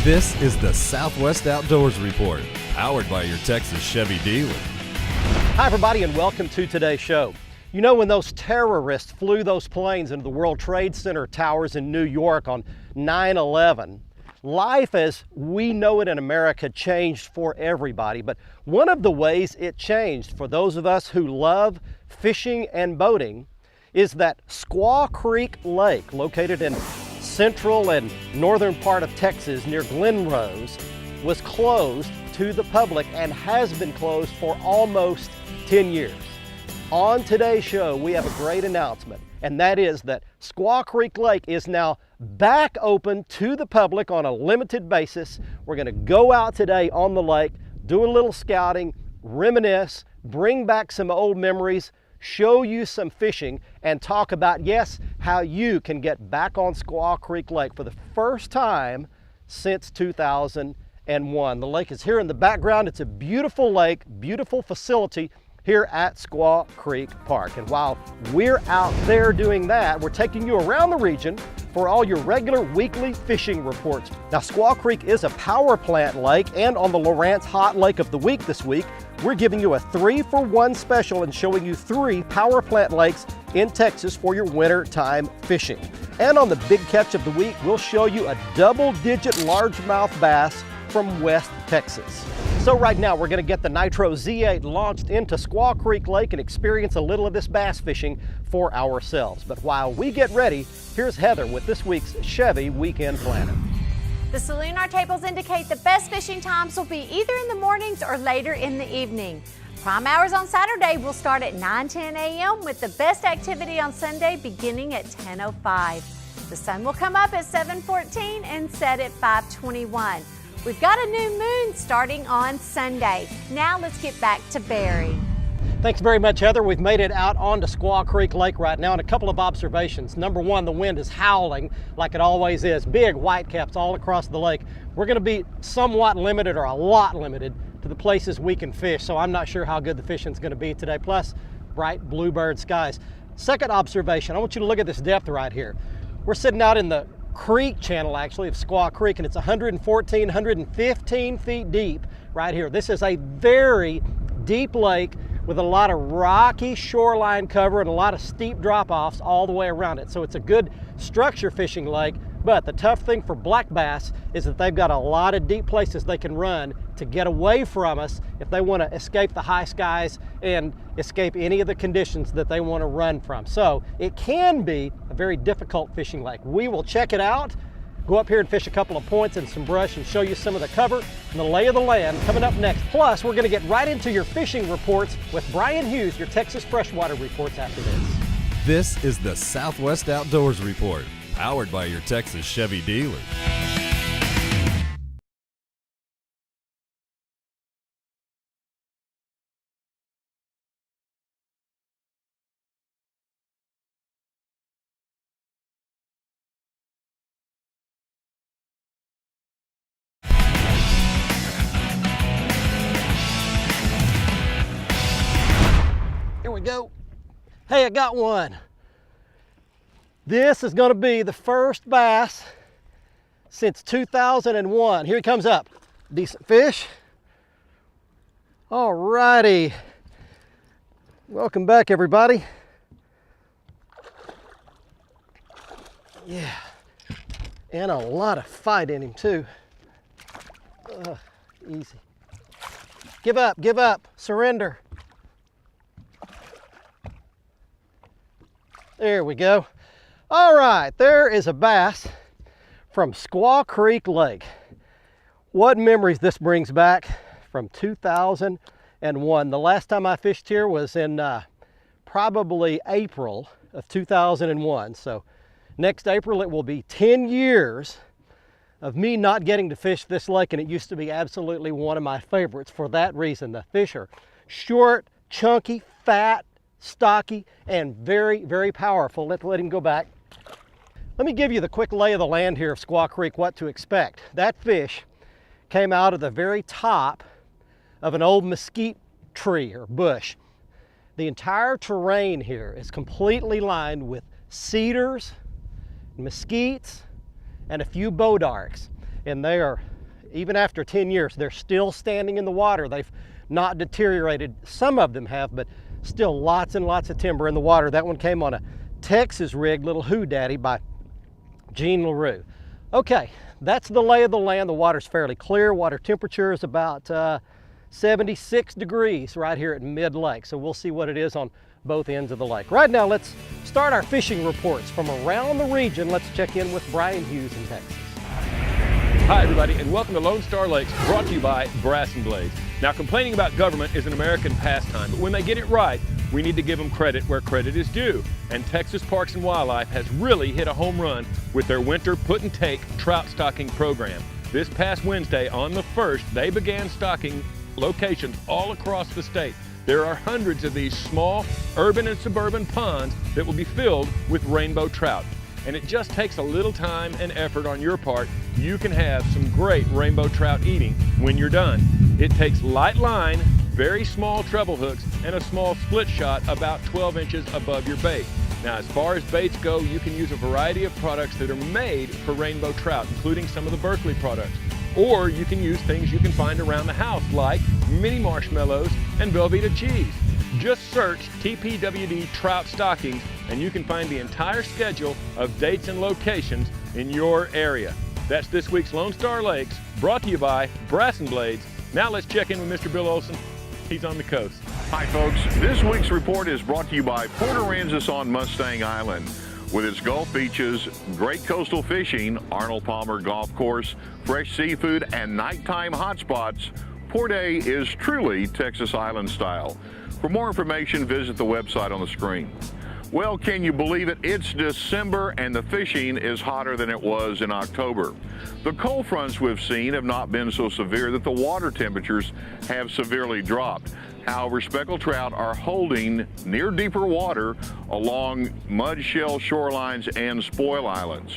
This is the Southwest Outdoors Report, powered by your Texas Chevy dealer. Hi everybody and welcome to today's show. You know, when those terrorists flew those planes into the World Trade Center towers in New York on 9/11, life as we know it in America changed for everybody. But one of the ways it changed for those of us who love fishing and boating is that Squaw Creek Lake, located in central and northern part of Texas near Glen Rose, was closed to the public and has been closed for almost 10 years. On today's show, we have a great announcement, and that is that Squaw Creek Lake is now back open to the public on a limited basis. We're going to go out today on the lake, do a little scouting, reminisce, bring back some old memories, show you some fishing, and talk about, yes, how you can get back on Squaw Creek Lake for the first time since 2001. The lake is here in the background. It's a beautiful lake, beautiful facility here at Squaw Creek Park. And while we're out there doing that, we're taking you around the region for all your regular weekly fishing reports. Now, Squaw Creek is a power plant lake, and on the Lawrence Hot Lake of the Week this week, we're giving you a 3-for-1 special and showing you 3 power plant lakes in Texas for your winter time fishing. And on the Big Catch of the Week, we'll show you a double-digit largemouth bass from West Texas. So right now we're going to get the Nitro Z8 launched into Squaw Creek Lake and experience a little of this bass fishing for ourselves. But while we get ready, here's Heather with this week's Chevy Weekend Planner. The Saloon tables indicate the best fishing times will be either in the mornings or later in the evening. Prime hours on Saturday will start at 9:10 a.m. with the best activity on Sunday beginning at 10:05. The sun will come up at 7:14 and set at 5:21. We've got a new moon starting on Sunday. Now let's get back to Barry. Thanks very much, Heather. We've made it out onto Squaw Creek Lake right now, and a couple of observations. Number one, the wind is howling like it always is. Big whitecaps all across the lake. We're going to be somewhat limited, or a lot limited, to the places we can fish, so I'm not sure how good the fishing's going to be today. Plus, bright bluebird skies. Second observation, I want you to look at this depth right here. We're sitting out in the creek channel, actually, of Squaw Creek, and it's 114, 115 feet deep right here. This is a very deep lake with a lot of rocky shoreline cover and a lot of steep drop-offs all the way around it. So it's a good structure fishing lake, but the tough thing for black bass is that they've got a lot of deep places they can run to get away from us if they want to escape the high skies and escape any of the conditions that they want to run from. So it can be a very difficult fishing lake. We will check it out, go up here and fish a couple of points and some brush and show you some of the cover and the lay of the land coming up next. Plus, we're going to get right into your fishing reports with Brian Hughes, your Texas freshwater reports after this. This is the Southwest Outdoors Report, powered by your Texas Chevy dealer. Here we go. Hey, I got one. This is going to be the first bass since 2001. Here he comes up. Decent fish. All righty. Welcome back, everybody. Yeah. And a lot of fight in him, too. Easy. Give up, surrender. There we go. All right, there is a bass from Squaw Creek Lake. What memories this brings back from 2001. The last time I fished here was in probably April of 2001. So next April it will be 10 years of me not getting to fish this lake, and it used to be absolutely one of my favorites for that reason. The fish are short, chunky, fat, stocky, and very, very powerful. Let's let him go back. Let me give you the quick lay of the land here of Squaw Creek, what to expect. That fish came out of the very top of an old mesquite tree or bush. The entire terrain here is completely lined with cedars, mesquites, and a few bodarks. And they are even after 10 years, they're still standing in the water. They've not deteriorated. Some of them have, but still lots and lots of timber in the water. That one came on a Texas rig, Little Who Daddy by Gene LaRue. Okay, that's the lay of the land. The water's fairly clear. Water temperature is about 76 degrees right here at mid-lake. So we'll see what it is on both ends of the lake. Right now, let's start our fishing reports from around the region. Let's check in with Brian Hughes in Texas. Hi everybody, and welcome to Lone Star Lakes, brought to you by Brass and Blades. Now, complaining about government is an American pastime, but when they get it right, we need to give them credit where credit is due. And Texas Parks and Wildlife has really hit a home run with their winter put and take trout stocking program. This past Wednesday, on the 1st, they began stocking locations all across the state. There are hundreds of these small urban and suburban ponds that will be filled with rainbow trout. And it just takes a little time and effort on your part. You can have some great rainbow trout eating when you're done. It takes light line, very small treble hooks, and a small split shot about 12 inches above your bait. Now, as far as baits go, you can use a variety of products that are made for rainbow trout, including some of the Berkeley products. Or you can use things you can find around the house, like mini marshmallows and Velveeta cheese. Just search TPWD Trout Stockings and you can find the entire schedule of dates and locations in your area. That's this week's Lone Star Lakes, brought to you by Brass and Blades. Now let's check in with Mr. Bill Olson. He's on the coast. Hi folks, this week's report is brought to you by Port Aransas on Mustang Island. With its Gulf beaches, great coastal fishing, Arnold Palmer Golf Course, fresh seafood, and nighttime hotspots, Port A is truly Texas Island style. For more information, visit the website on the screen. Well, can you believe it? It's December and the fishing is hotter than it was in October. The cold fronts we've seen have not been so severe that the water temperatures have severely dropped. However, speckled trout are holding near deeper water along mud shell shorelines and spoil islands.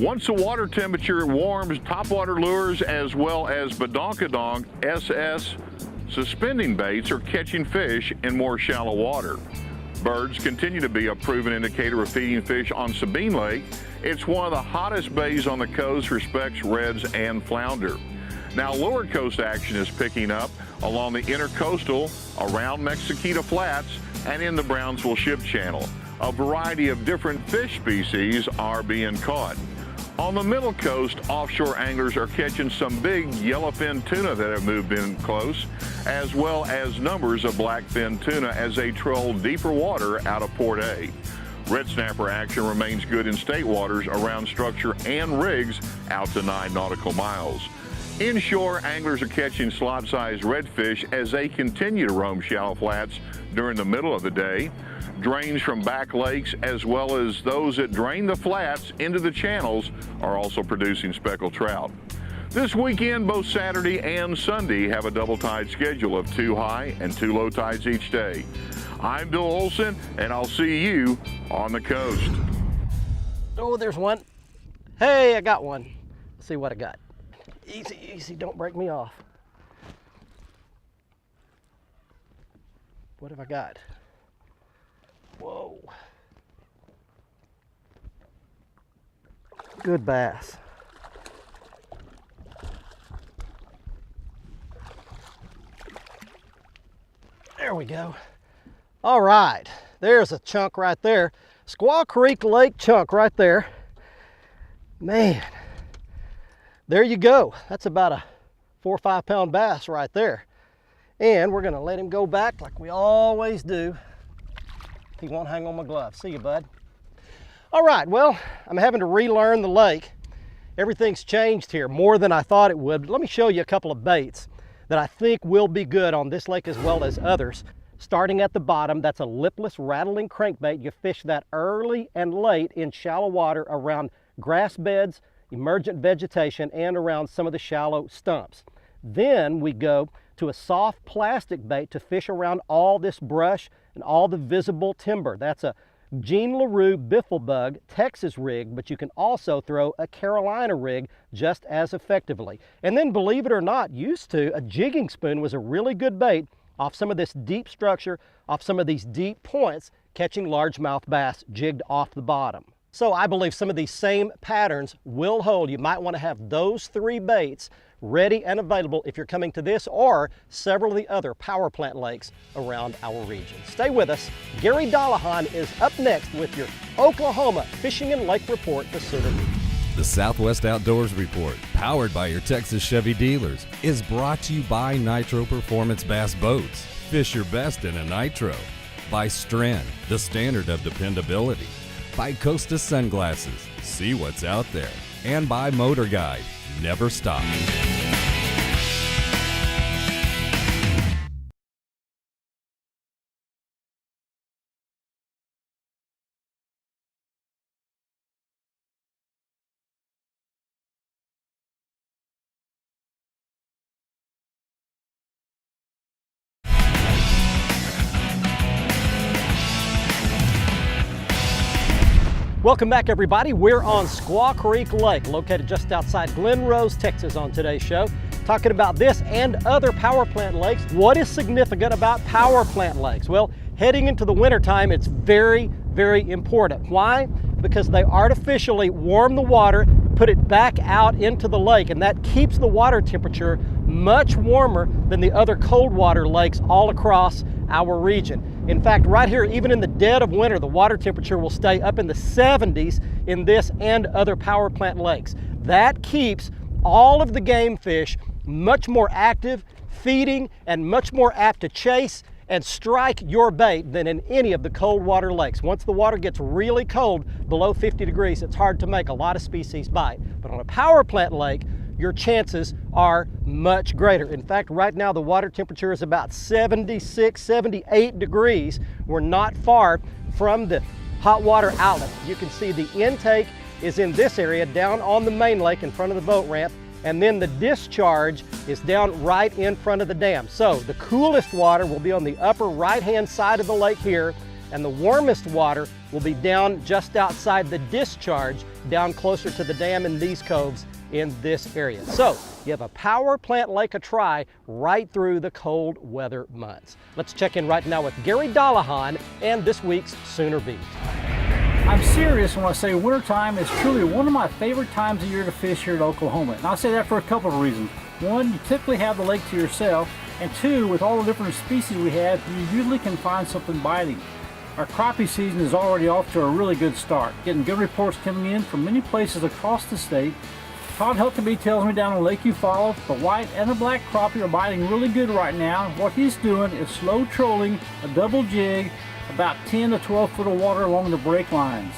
Once the water temperature warms, topwater lures as well as badonkadonk SS suspending baits are catching fish in more shallow water. Birds continue to be a proven indicator of feeding fish on Sabine Lake. It's one of the hottest bays on the coast for specks, reds, and flounder. Now, lower coast action is picking up along the intercoastal, around Mexikita Flats, and in the Brownsville Ship Channel. A variety of different fish species are being caught. On the middle coast, offshore anglers are catching some big yellowfin tuna that have moved in close, as well as numbers of blackfin tuna as they troll deeper water out of Port A. Red snapper action remains good in state waters around structure and rigs out to 9 nautical miles. Inshore, anglers are catching slot-sized redfish as they continue to roam shallow flats during the middle of the day. Drains from back lakes, as well as those that drain the flats into the channels, are also producing speckled trout. This weekend, both Saturday and Sunday have a double tide schedule of 2 high and 2 low tides each day. I'm Bill Olson, and I'll see you on the coast. Oh, there's one. Hey, I got one. Let's see what I got. Easy, easy, don't break me off. What have I got? Whoa. Good bass. There we go. All right, there's a chunk right there. Squaw Creek Lake chunk right there. Man, there you go. That's about a 4 or 5 pound bass right there. And we're gonna let him go back like we always do. He won't hang on my glove. See you, bud. All right, well, I'm having to relearn the lake. Everything's changed here more than I thought it would. But let me show you a couple of baits that I think will be good on this lake as well as others. Starting at the bottom, that's a lipless rattling crankbait. You fish that early and late in shallow water around grass beds, emergent vegetation, and around some of the shallow stumps. Then we go to a soft plastic bait to fish around all this brush and all the visible timber. That's a Gene LaRue Bifflebug Texas rig, but you can also throw a Carolina rig just as effectively. And then, believe it or not, used to, a jigging spoon was a really good bait off some of this deep structure, off some of these deep points, catching largemouth bass jigged off the bottom. So I believe some of these same patterns will hold. You might want to have those 3 baits ready and available if you're coming to this or several of the other power plant lakes around our region. Stay with us. Gary Dollahan is up next with your Oklahoma Fishing and Lake Report for Sooner Beach. The Southwest Outdoors Report, powered by your Texas Chevy dealers, is brought to you by Nitro Performance Bass Boats. Fish your best in a Nitro. By Stren, the standard of dependability. By Costa Sunglasses, see what's out there. And by Motor Guide, never stop. Welcome back, everybody. We're on Squaw Creek Lake, located just outside Glen Rose, Texas on today's show, talking about this and other power plant lakes. What is significant about power plant lakes? Well, heading into the wintertime, it's very, very important. Why? Because they artificially warm the water, put it back out into the lake, and that keeps the water temperature much warmer than the other cold water lakes all across our region. In fact, right here, even in the dead of winter, the water temperature will stay up in the 70s in this and other power plant lakes. That keeps all of the game fish much more active, feeding, and much more apt to chase and strike your bait than in any of the cold water lakes. Once the water gets really cold, below 50 degrees, it's hard to make a lot of species bite. But on a power plant lake, your chances are much greater. In fact, right now the water temperature is about 76, 78 degrees. We're not far from the hot water outlet. You can see the intake is in this area down on the main lake in front of the boat ramp, and then the discharge is down right in front of the dam. So the coolest water will be on the upper right-hand side of the lake here, and the warmest water will be down just outside the discharge, down closer to the dam in these coves in this area. So you have a power plant lake a try right through the cold weather months. Let's check in right now with Gary Dollahan and this week's Sooner Beat. I'm serious when I say wintertime is truly one of my favorite times of year to fish here in Oklahoma. And I say that for a couple of reasons. One, you typically have the lake to yourself, and two, with all the different species we have, you usually can find something biting. Our crappie season is already off to a really good start, getting good reports coming in from many places across the state. Todd Huckabee tells me down on Lake Eufaula, the white and the black crappie are biting really good right now. What he's doing is slow trolling a double jig, about 10 to 12 foot of water along the break lines.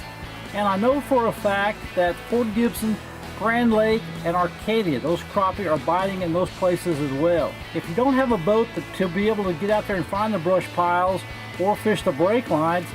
And I know for a fact that Fort Gibson, Grand Lake, and Arcadia, those crappie are biting in those places as well. If you don't have a boat to be able to get out there and find the brush piles or fish the break lines,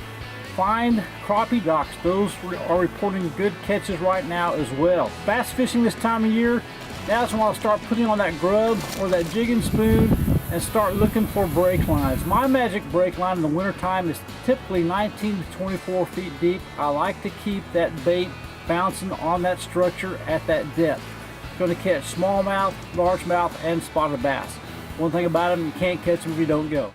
find crappie docks. Those are reporting good catches right now as well. Bass fishing this time of year, that's when I'll start putting on that grub or that jig and spoon and start looking for break lines. My magic break line in the wintertime is typically 19 to 24 feet deep. I like to keep that bait bouncing on that structure at that depth. It's going to catch smallmouth, largemouth, and spotted bass. One thing about them, you can't catch them if you don't go.